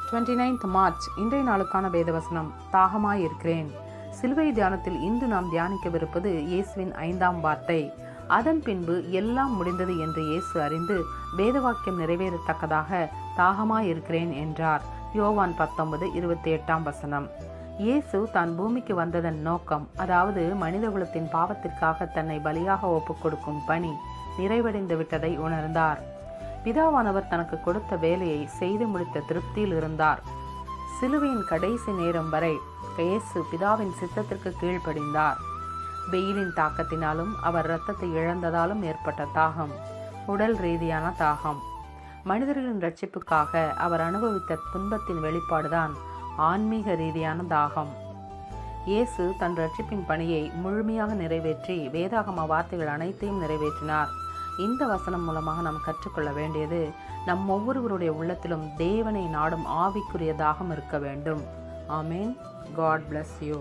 29th March இன்றைய நாளுக்கான வேதவசனம். தாகமாயிருக்கிறேன். சிலுவை தியானத்தில் இன்று நாம் தியானிக்கவிருப்பது இயேசுவின் 5ஆம் வார்த்தை. அதன் பின்பு எல்லாம் முடிந்தது என்று இயேசு அறிந்து வேதவாக்கியம் நிறைவேறத்தக்கதாக தாகமாயிருக்கிறேன் என்றார். யோவான் 19:28 இயேசு தான் பூமிக்கு வந்ததன் நோக்கம், அதாவது மனிதகுலத்தின் பாவத்திற்காக தன்னை பலியாக ஒப்புக் கொடுக்கும் பணி நிறைவடைந்து விட்டதை உணர்ந்தார். பிதாவானவர் தனக்கு கொடுத்த வேலையை செய்து முடித்த திருப்தியில் இருந்தார். சிலுவையின் கடைசி நேரம் வரை இயேசு பிதாவின் சித்தத்திற்கு கீழ்ப்படிந்தார். வெயிலின் தாக்கத்தினாலும் அவர் இரத்தத்தை இழந்ததாலும் ஏற்பட்ட தாகம் உடல் ரீதியான தாகம். மனிதர்களின் ரட்சிப்புக்காக அவர் அனுபவித்த துன்பத்தின் வெளிப்பாடுதான் ஆன்மீக ரீதியான தாகம். இயேசு தன் ரட்சிப்பின் பணியை முழுமையாக நிறைவேற்றி வேதாகம வார்த்தைகள் அனைத்தையும் நிறைவேற்றினார். இந்த வசனம் மூலமாக நாம் கற்றுக்கொள்ள வேண்டியது, நம் ஒவ்வொருவருடைய உள்ளத்திலும் தேவனை நாடும் ஆவிக்குரிய தாகம் இருக்க வேண்டும். ஆமேன். God bless you.